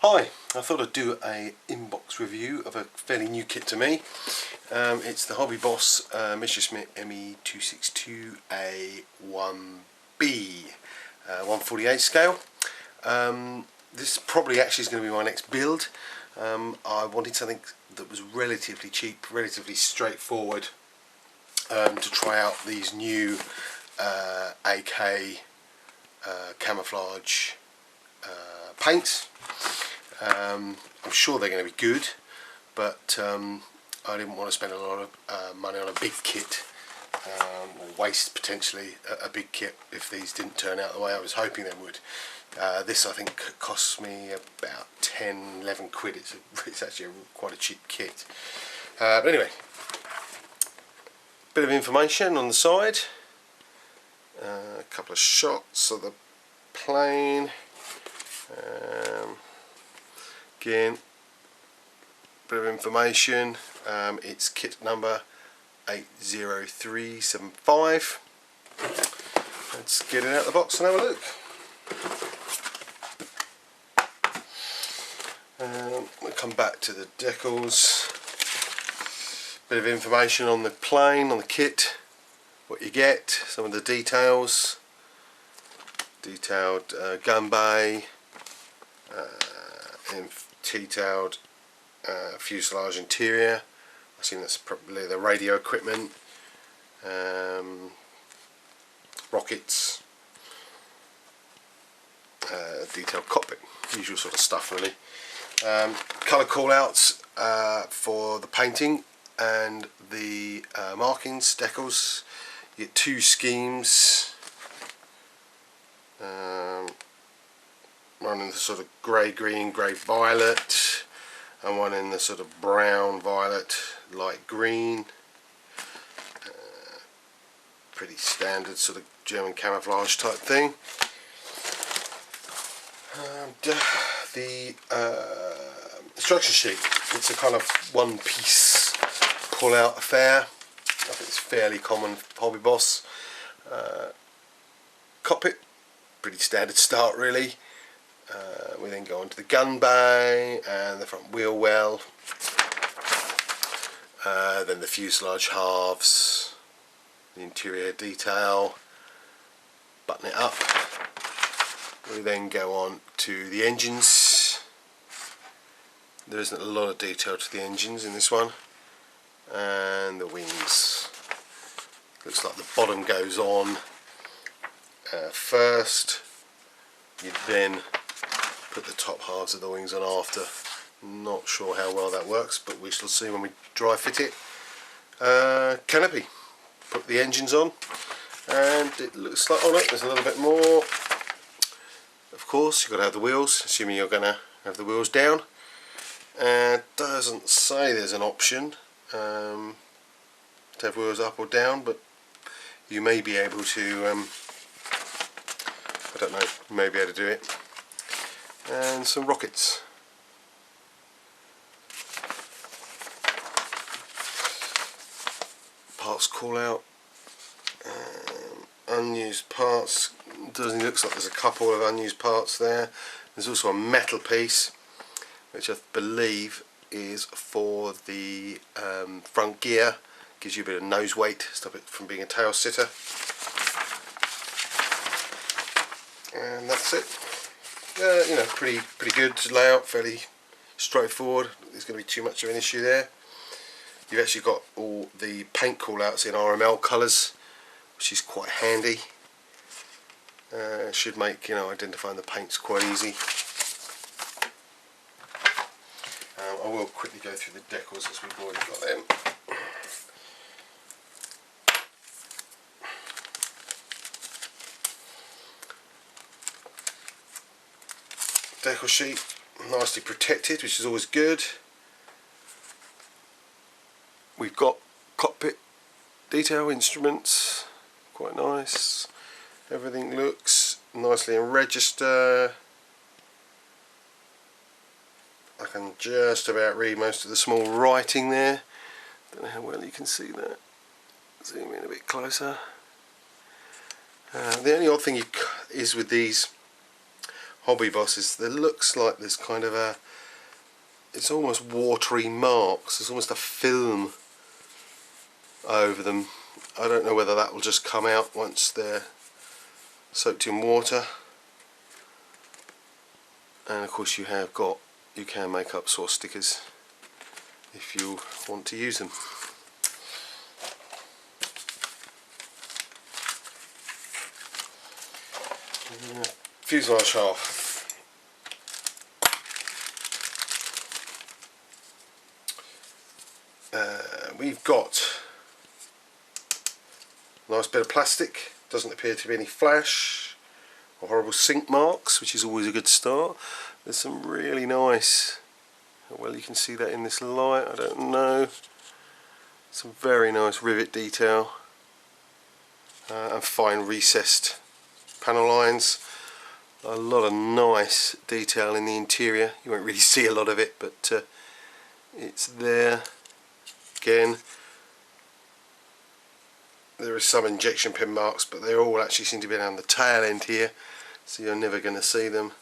Hi, I thought I'd do a inbox review of a fairly new kit to me. It's the HobbyBoss Messerschmitt ME262 A-1b 148 scale. This probably actually is going to be my next build. I wanted something that was relatively cheap, relatively straightforward, to try out these new AK camouflage paints. I'm sure they're going to be good, but I didn't want to spend a lot of money on a big kit, or waste potentially a big kit if these didn't turn out the way I was hoping they would. This I think costs me about 10-11 quid. It's actually quite a cheap kit. But anyway, bit of information on the side, a couple of shots of the plane. Again, bit of information. It's kit number 80375. Let's get it out of the box and have a look. We'll come back to the decals. Bit of information on the plane, on the kit, what you get, some of the details. Detailed gun bay, detailed fuselage interior. I assume that's probably the radio equipment, rockets, detailed cockpit, usual sort of stuff really. Colour callouts for the painting and the markings, decals. You get two schemes. One in the sort of grey green, grey violet, and one in the sort of brown violet, light green. Pretty standard sort of German camouflage type thing. The instruction sheet, it's a kind of one piece pull out affair. I think it's fairly common for HobbyBoss. Cockpit, pretty standard start really. We then go on to the gun bay and the front wheel well, then the fuselage halves, the interior detail, button it up. We then go on to the engines. There isn't a lot of detail to the engines in this one, and the wings. Looks like the bottom goes on first. You then put the top halves of the wings on after. Not sure how well that works, but we shall see when we dry fit it. Canopy, put the engines on, and it looks like, oh look, there's a little bit more. Of course, you've got to have the wheels, assuming you're going to have the wheels down. Doesn't say there's an option to have wheels up or down, but you may be able to, I don't know, you may be able to do it. And some rockets. Parts call out. Unused parts. Doesn't looks like there's a couple of unused parts there. There's also a metal piece, which I believe is for the front gear. Gives you a bit of nose weight, stop it from being a tail sitter. And that's it. You know, pretty good layout, fairly straightforward. There's going to be too much of an issue there. You've actually got all the paint callouts in RML colours, which is quite handy. Should make, you know, identifying the paints quite easy. I will quickly go through the decals as we've already got them. Decal sheet, nicely protected, which is always good. We've got cockpit detail instruments, quite nice. Everything looks nicely in register. I can just about read most of the small writing there. Don't know how well you can see that. Zoom in a bit closer. The only odd thing is with these HobbyBoss there looks like there's kind of a, it's almost watery marks, there's almost a film over them. I don't know whether that will just come out once they're soaked in water. And of course you can make up source stickers if you want to use them. Fuselage half. We've got a nice bit of plastic, doesn't appear to be any flash or horrible sink marks, which is always a good start. There's some really nice, well you can see that in this light, I don't know, some very nice rivet detail and fine recessed panel lines. A lot of nice detail in the interior. You won't really see a lot of it, but it's there. Again, there is some injection pin marks, but they all actually seem to be down the tail end here, so you're never going to see them.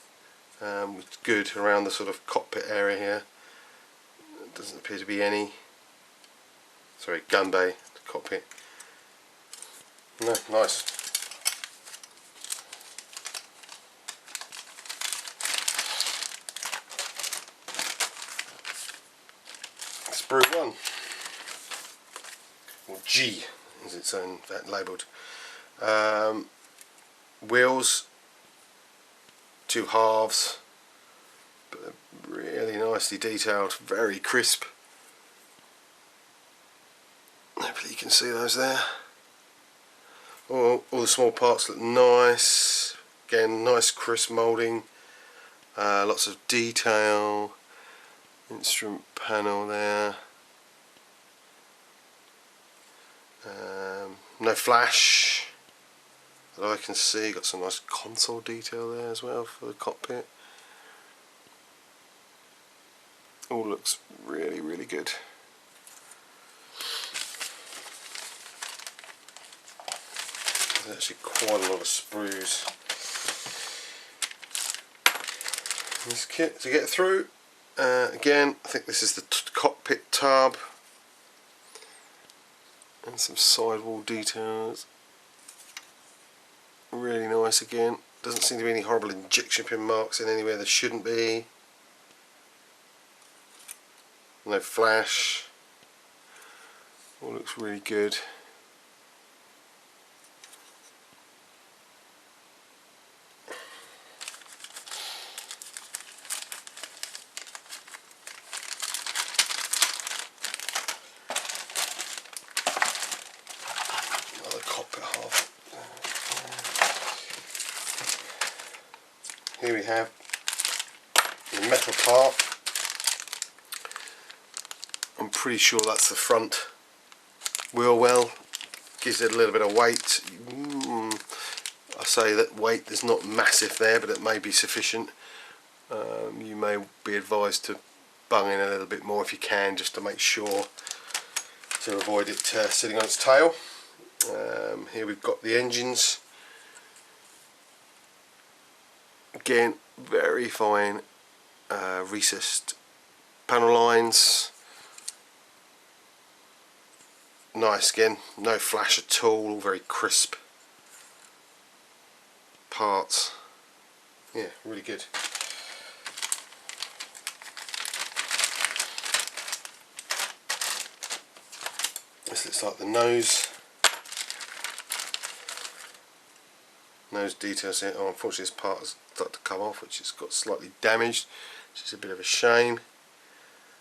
It's good around the sort of cockpit area here. There doesn't appear to be any. Sorry, gun bay, cockpit. No, nice. Sprue 1, or G as it's own labelled. Wheels, 2 halves, but really nicely detailed, very crisp. Hopefully you can see those there. All the small parts look nice. Again, nice crisp moulding, lots of detail. Instrument panel there. No flash that I can see. Got some nice console detail there as well for the cockpit. All looks really, really good. There's actually quite a lot of sprues in this kit to get through. Again, I think this is the cockpit tub and some sidewall details. Really nice again. Doesn't seem to be any horrible injection pin marks in anywhere there shouldn't be. No flash. All looks really good. Cockpit half. Here we have the metal part. I'm pretty sure that's the front wheel well. Gives it a little bit of weight. I say that weight is not massive there, but it may be sufficient. You may be advised to bung in a little bit more if you can, just to make sure, to avoid it sitting on its tail. Here we've got the engines. Again, very fine recessed panel lines. Nice again, no flash at all very crisp parts. Yeah, really good. This looks like the nose details here. Oh, unfortunately this part has started to come off, which has got slightly damaged, which is a bit of a shame.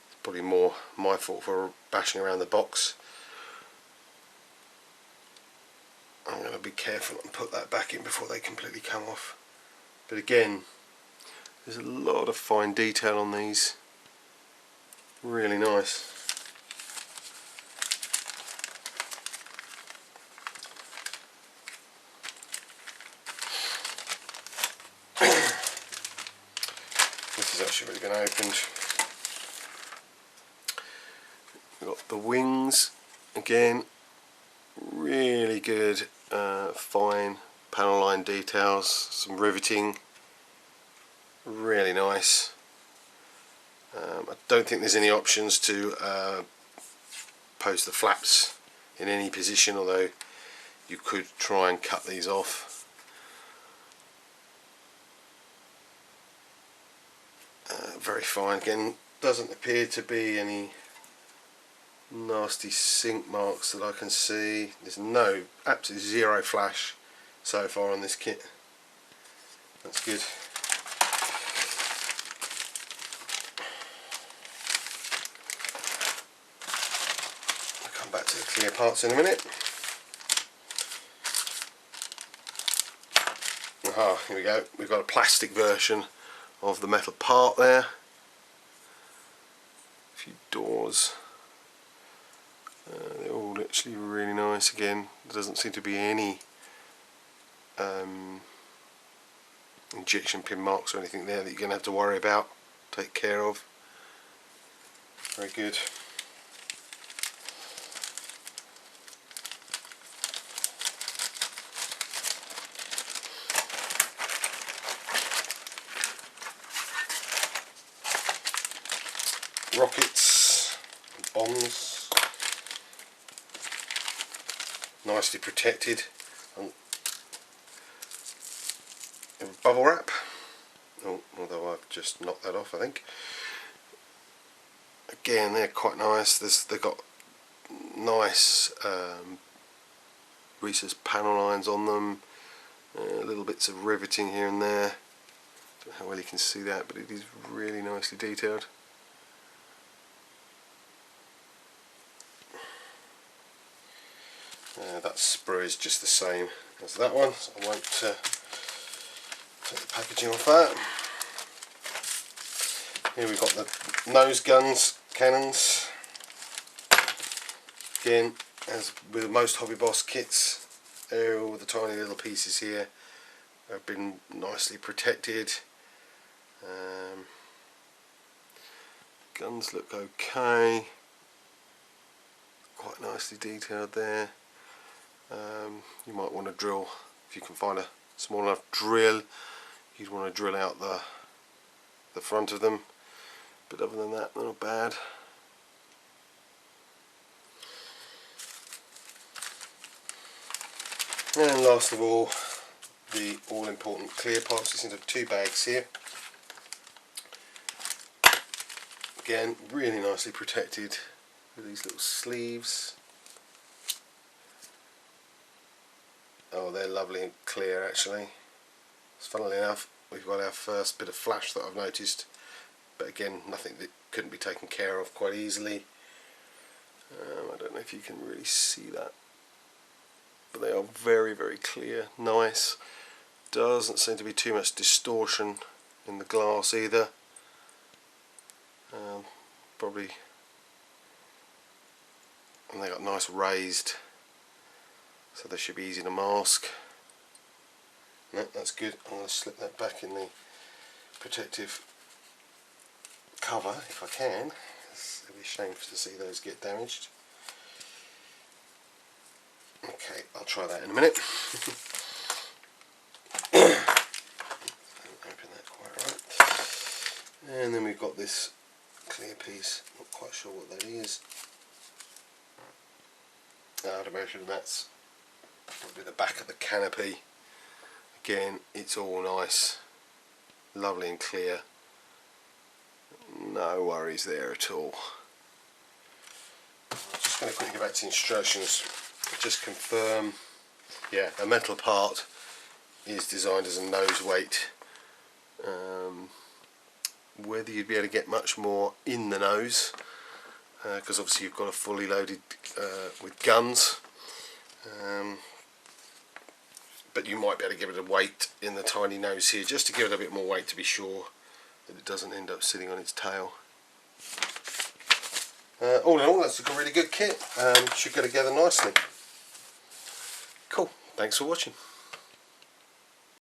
It's probably more my fault for bashing around the box. I'm going to be careful and put that back in before they completely come off. But again, there's a lot of fine detail on these. Really nice. This is actually really going to open. We've got the wings again, really good fine panel line details, some riveting, really nice. I don't think there's any options to post the flaps in any position, although you could try and cut these off. Very fine. Again, doesn't appear to be any nasty sink marks that I can see. There's absolutely zero flash so far on this kit. That's good. I'll come back to the clear parts in a minute. Aha, here we go. We've got a plastic version of the metal part there. A few doors. They're all actually really nice. Again, there doesn't seem to be any injection pin marks or anything there that you're going to have to worry about, take care of. Very good. Rockets, bombs, nicely protected. Bubble wrap. Oh, although I've just knocked that off, I think. Again, they're quite nice. They've got nice recessed panel lines on them. Little bits of riveting here and there. Don't know how well you can see that, but it is really nicely detailed. That sprue is just the same as that one, so I won't take the packaging off that. Here we've got the nose guns, cannons. Again, as with most HobbyBoss kits, all the tiny little pieces here have been nicely protected. Guns look okay, quite nicely detailed there. You might want to drill, if you can find a small enough drill, you'd want to drill out the front of them, but other than that, they're not bad. And last of all, the all-important clear parts. We seem to have two bags here. Again, really nicely protected with these little sleeves. Oh, they're lovely and clear actually. Funnily enough, we've got our first bit of flash that I've noticed, but again, nothing that couldn't be taken care of quite easily. I don't know if you can really see that, but they are very, very clear, nice. Doesn't seem to be too much distortion in the glass either. Probably, and they got nice raised, so they should be easy to mask. No, that's good. I'm going to slip that back in the protective cover if I can. It'd be a shame to see those get damaged. Okay, I'll try that in a minute. Open that quite right. And then we've got this clear piece. Not quite sure what that is. I'd imagine that's probably the back of the canopy. Again, it's all nice, lovely and clear. No worries there at all. I'm just going to quickly go back to the instructions. Just confirm, yeah, a metal part is designed as a nose weight. Whether you'd be able to get much more in the nose, because obviously you've got a fully loaded with guns, but you might be able to give it a weight in the tiny nose here, just to give it a bit more weight to be sure that it doesn't end up sitting on its tail. All in all, that's a really good kit. Should go together nicely. Cool, thanks for watching.